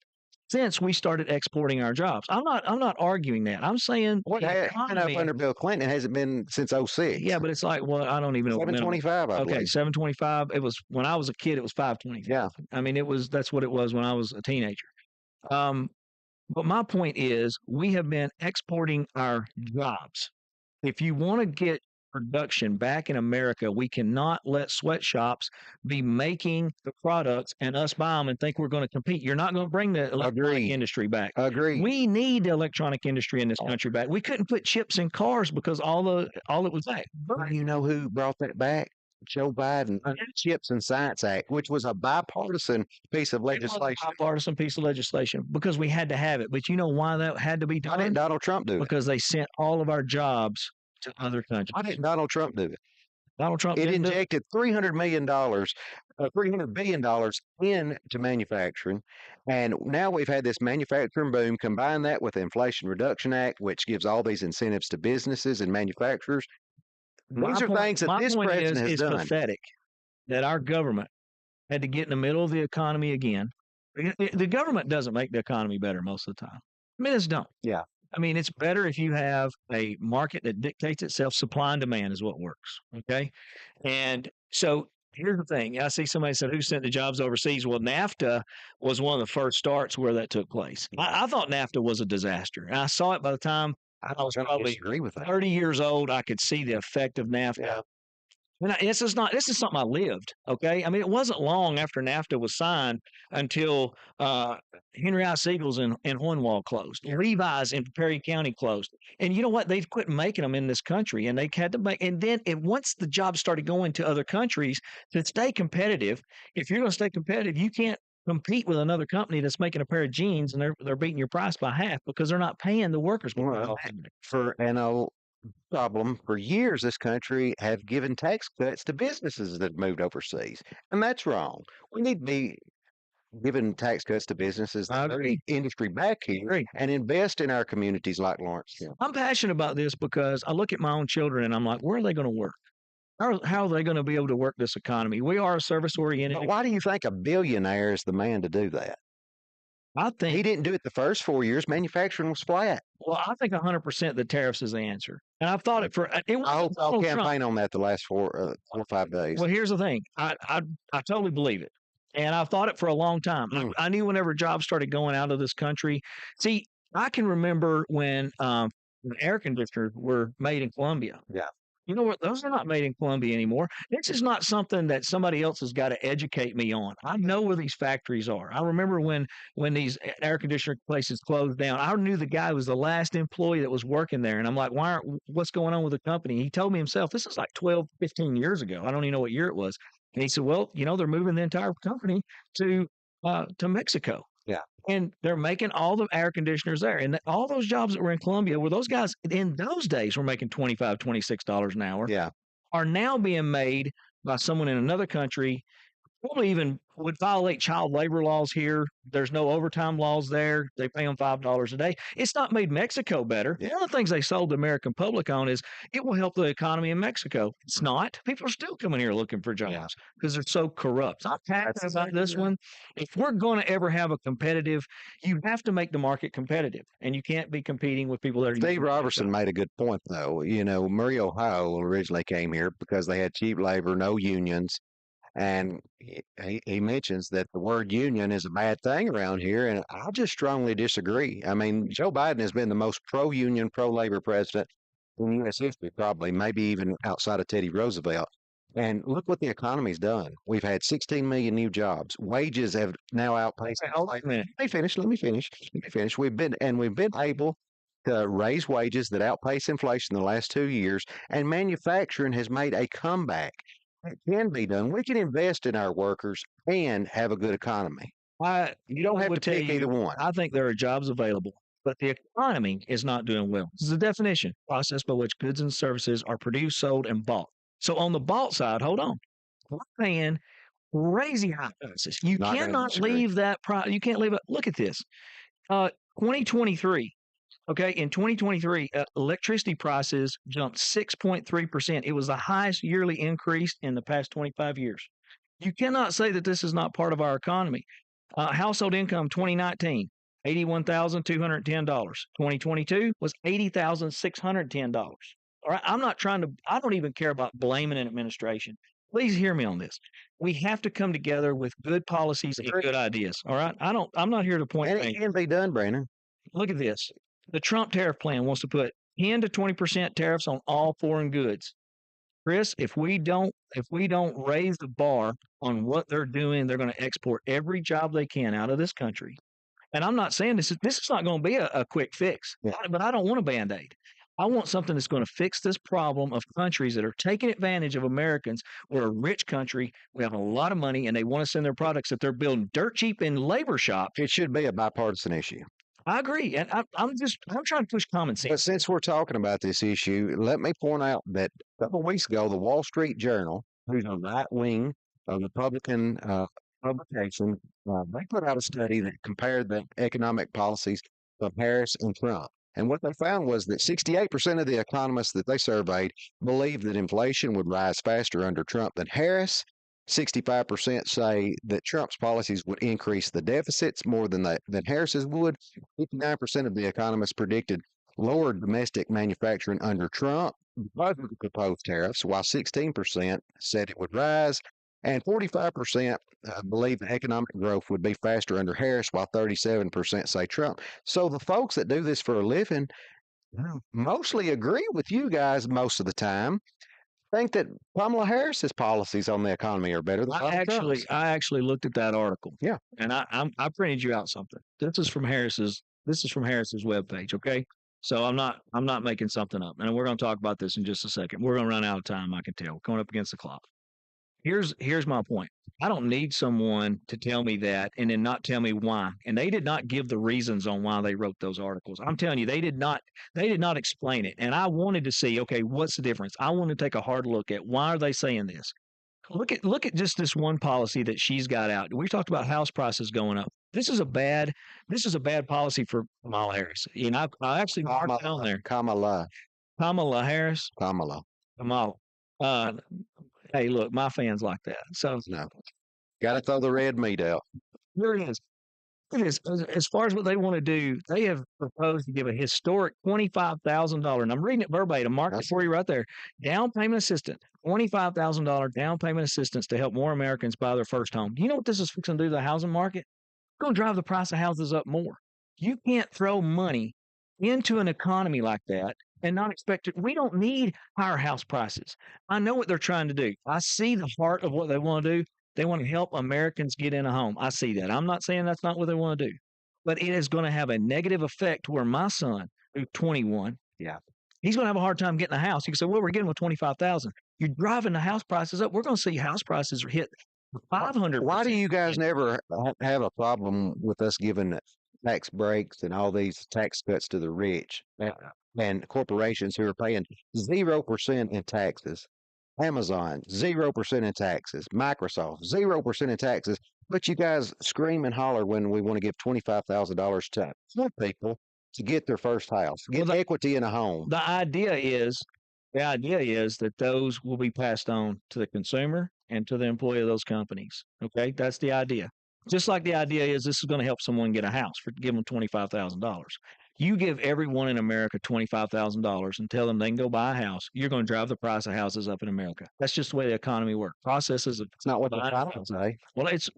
since we started exporting our jobs. I'm not arguing that. I'm saying What the had been up economy- under Bill Clinton it hasn't been since 06. Yeah, but it's like, well, I don't even know. what minimum- 725, I Okay, believe. 725. It was when I was a kid. It was 520. Yeah. I mean, that's what it was when I was a teenager. But my point is, we have been exporting our jobs. If you want to get production back in America, we cannot let sweatshops be making the products and us buy them and think we're going to compete. You're not going to bring the electronic Agree. industry back. Agree. We need the electronic industry in this country back. We couldn't put chips in cars because all it was that. You know who brought that back? Joe Biden, Chips and Science Act, which was a bipartisan piece of It was a legislation. bipartisan piece of legislation because we had to have it. But you know why that had to be Why didn't done? Donald Trump do it? Because they sent all of our jobs to other Why countries. didn't Donald Trump do it? Donald Trump It didn't do it. injected $300 million, $300 billion into manufacturing. And now we've had this manufacturing boom. Combine that with the Inflation Reduction Act, which gives all these incentives to businesses and manufacturers. These are things that my this point president has is done. pathetic that our government had to get in the middle of the economy again. The government doesn't make the economy better most of the time. I mean, it's don't. Yeah. I mean, it's better if you have a market that dictates itself. Supply and demand is what works. Okay. And so here's the thing. I see somebody said, who sent the jobs overseas? Well, NAFTA was one of the first starts where that took place. I thought NAFTA was a disaster. And I saw it by the time I was don't probably disagree with that. 30 years old. I could see the effect of NAFTA. Yeah. And this is something I lived. Okay. I mean, it wasn't long after NAFTA was signed until Henry I. Siegel's in Hornwall closed. Levi's in Perry County closed. And you know what? They've quit making them in this country, and they had to make. And then once the jobs started going to other countries to stay competitive, if you're going to stay competitive, you can't compete with another company that's making a pair of jeans and they're beating your price by half because they're not paying the workers. Well, problem for years, this country have given tax cuts to businesses that moved overseas, and that's wrong. We need to be giving tax cuts to businesses I that bring agree. industry back here Agree. and invest in our communities like Lawrenceville. I'm passionate about this because I look at my own children and I'm like, where are they going to work? How are they going to be able to work this economy? We are a service oriented. But why do you think a billionaire is the man to do that? I He think, didn't do it the first 4 years. Manufacturing was flat. well, I think 100% the tariffs is the answer. And I've thought it for, it I wasn't hope I'll Donald Trump. campaign on that the last 4 or 5 days. Well, here's the thing. I totally believe it. And I've thought it for a long time. I knew whenever jobs started going out of this country. See, I can remember when air conditioners were made in Colombia. Yeah. You know what? Those are not made in Colombia anymore. This is not something that somebody else has got to educate me on. I know where these factories are. I remember when these air conditioner places closed down. I knew the guy was the last employee that was working there. And I'm like, what's going on with the company? He told me himself, this is like 12, 15 years ago. I don't even know what year it was. And he said, well, they're moving the entire company to Mexico. Yeah. And they're making all the air conditioners there. And all those jobs that were in Colombia, where those guys in those days were making $25, $26 an hour, Yeah. are now being made by someone in another country, probably even would violate child labor laws here. There's no overtime laws there. They pay them $5 a day. It's not made Mexico better. Yeah. One of the things they sold the American public on is it will help the economy in Mexico. It's not. People are still coming here looking for jobs because they're so corrupt. I'm passionate That's about this one. If we're going to ever have a competitive, you have to make the market competitive, and you can't be competing with people that are Steve using Robertson made a good point, though. Murray, Ohio originally came here because they had cheap labor, no unions. And he mentions that the word union is a bad thing around here. And I just strongly disagree. I mean, Joe Biden has been the most pro-union, pro-labor president in U.S. history, probably, maybe even outside of Teddy Roosevelt. And look what the economy's done. We've had 16 million new jobs. Wages have now outpaced. Hold on a minute. Let me finish. We've been able to raise wages that outpace inflation the last 2 years, and manufacturing has made a comeback. It can be done. We can invest in our workers and have a good economy. You don't have to pick either one. I think there are jobs available, but the economy is not doing well. This is the definition: process by which goods and services are produced, sold, and bought. So on the bought side, hold on, we're paying crazy high prices. You Not gonna cannot disagree. leave that price. You can't leave it. Look at this. 2023. Okay, in 2023, electricity prices jumped 6.3%. It was the highest yearly increase in the past 25 years. You cannot say that this is not part of our economy. Household income 2019, $81,210. 2022 was $80,610. All right, I don't even care about blaming an administration. Please hear me on this. We have to come together with good policies and good ideas. All right, I'm not here to point And it fingers. can be done, Brandon. look at this. The Trump tariff plan wants to put 10 to 20% tariffs on all foreign goods. Chris, if we don't raise the bar on what they're doing, they're going to export every job they can out of this country. And I'm not saying this is not going to be a quick fix, Yeah. but I don't want a Band-Aid. I want something that's going to fix this problem of countries that are taking advantage of Americans. We're a rich country. We have a lot of money, and they want to send their products that they're building dirt cheap in labor shops. It should be a bipartisan issue. I agree, and I'm trying to push common But sense. since we're talking about this issue, let me point out that a couple of weeks ago, the Wall Street Journal, who's a right-wing Republican publication, they put out a study that compared the economic policies of Harris and Trump. And what they found was that 68% of the economists that they surveyed believed that inflation would rise faster under Trump than Harris. 65% say that Trump's policies would increase the deficits more than Harris's would. 59% of the economists predicted lower domestic manufacturing under Trump because of the proposed tariffs, while 16% said it would rise, and 45% believe the economic growth would be faster under Harris, while 37% say Trump. So the folks that do this for a living mostly agree with you guys most of the time. Think that Kamala Harris's policies on the economy are better than Donald Trump's. I actually looked at that article. Yeah. And I printed you out something. This is from Harris's webpage. Okay. So I'm not making something up. And we're going to talk about this in just a second. We're going to run out of time. I can tell. We're coming up against the clock. Here's my point. I don't need someone to tell me that and then not tell me why. And they did not give the reasons on why they wrote those articles. I'm telling you, they did not explain it. And I wanted to see, okay, what's the difference? I want to take a hard look at why are they saying this? Look at just this one policy that she's got out. We talked about house prices going up. This is a bad policy for Kamala Harris. And I actually marked it on there. Kamala. Harris. Kamala. Hey, look, my fans like that. So No. Got to throw the red meat out. here it is. It is. As far as what they want to do, they have proposed to give a historic $25,000. And I'm reading it verbatim. Mark it for you right there. Down payment assistance, $25,000 down payment assistance to help more Americans buy their first home. Do you know what this is fixing to do to the housing market? It's going to drive the price of houses up more. You can't throw money into an economy like that and not expect it. We don't need higher house prices. I know what they're trying to do. I see the heart of what they want to do. They want to help Americans get in a home. I see that. I'm not saying that's not what they want to do, but it is going to have a negative effect where my son, who's 21, he's going to have a hard time getting a house. You can say, well, we're getting with 25,000. You're driving the house prices up. We're going to see house prices hit 500. Why do you guys never have a problem with us giving tax breaks and all these tax cuts to the rich and corporations who are paying 0% in taxes? Amazon, 0% in taxes. Microsoft, 0% in taxes. But you guys scream and holler when we want to give $25,000 to some people to get their first house, get equity in a home. The idea is that those will be passed on to the consumer and to the employee of those companies. Okay, that's the idea. Just like the idea is this is going to help someone get a house for give them $25,000. You give everyone in America $25,000 and tell them they can go buy a house. You're going to drive the price of houses up in America. That's just the way the economy works. Processes. It's not what the economists say. Well, it's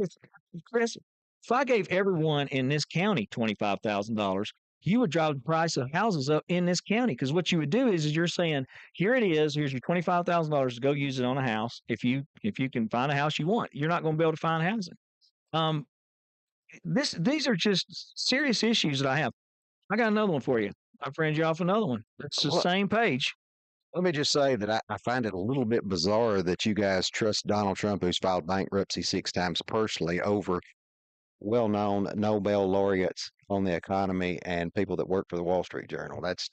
Chris. If I gave everyone in this county $25,000, you would drive the price of houses up in this county. Because what you would do is you're saying, here it is. Here's your $25,000 to go use it on a house. If you can find a house you want, you're not going to be able to find housing. These are just serious issues that I have. I got another one for you. I printed you off another one. It's the same page. Let me just say that I find it a little bit bizarre that you guys trust Donald Trump, who's filed bankruptcy 6 times personally, over well-known Nobel laureates on the economy and people that work for the Wall Street Journal. That's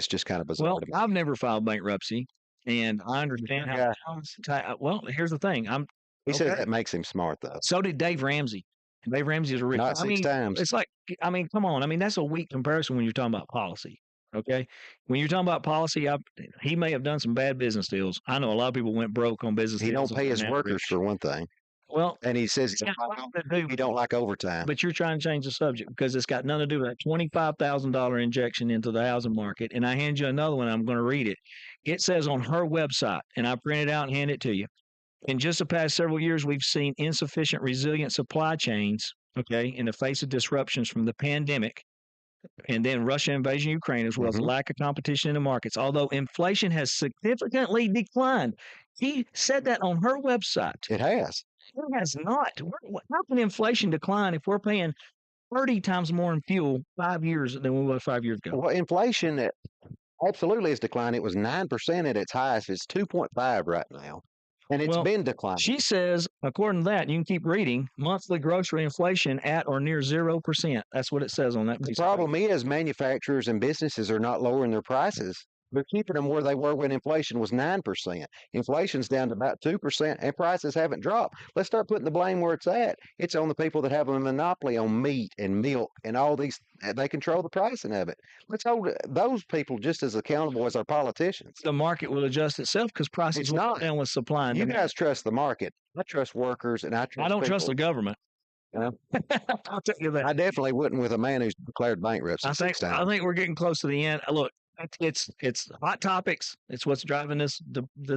just kind of bizarre. Well, I've never filed bankruptcy, and I understand how. Well, here's the thing. He says that makes him smart, though. So did Dave Ramsey. Dave Ramsey is a rich. Not 6 times. It's like, come on. That's a weak comparison when you're talking about policy. Okay, when you're talking about policy, he may have done some bad business deals. I know a lot of people went broke on business. He deals. don't pay his workers for one thing. Well, and he says he don't like overtime. But you're trying to change the subject because it's got nothing to do with that $25,000 injection into the housing market. And I hand you another one. I'm going to read it. It says on her website, and I printed it out and handed it to you. In just the past several years, we've seen insufficient resilient supply chains, in the face of disruptions from the pandemic, and then Russia invasion of Ukraine, as well as Mhm. lack of competition in the markets. Although inflation has significantly declined, he said that on her website. It has. It has not. How can inflation decline if we're paying 30 times more in fuel 5 years than we were 5 years ago? Well, inflation absolutely has declined. It was 9% at its highest. It's 2.5 right now, and it's Well, been declining. She says, according to that, you can keep reading, monthly grocery inflation at or near 0%. That's what it says on that The piece of paper. problem is manufacturers and businesses are not lowering their prices. They're keeping them where they were when inflation was 9%. Inflation's down to about 2%, and prices haven't dropped. Let's start putting the blame where it's at. It's on the people that have a monopoly on meat and milk and all these. They control the pricing of it. Let's hold those people just as accountable as our politicians. The market will adjust itself because prices It's will go not. down with supply and You demand. guys trust the market. I trust workers, and I trust I don't trust the people. government. Yeah. I'll tell you that. I definitely wouldn't with a man who's declared bankruptcy I six think times. we're getting close to the end. Look, it's hot topics. It's what's driving this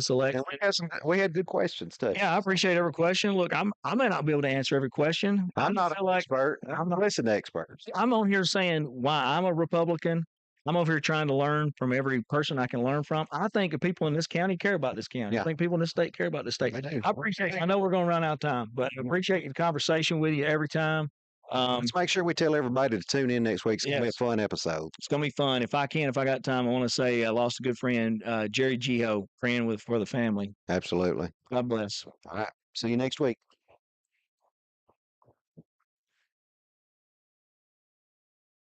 election. And we had good questions too. Yeah, I appreciate every question. Look, I may not be able to answer every question. I I'm just not feel an like expert. I'm not listening to experts. I'm on here saying why I'm a Republican. I'm over here trying to learn from every person I can learn from. I think the people in this county care about this county. I Yeah. think people in this state care about this state. They do. I appreciate. I know we're going to run out of time, but I appreciate the conversation with you every time. Let's make sure we tell everybody to tune in next week. It's going to be a Yes. fun episode. It's going to be fun. If I got time, I want to say I lost a good friend, Jerry Geho, praying for the family. Absolutely. God bless. All right. See you next week.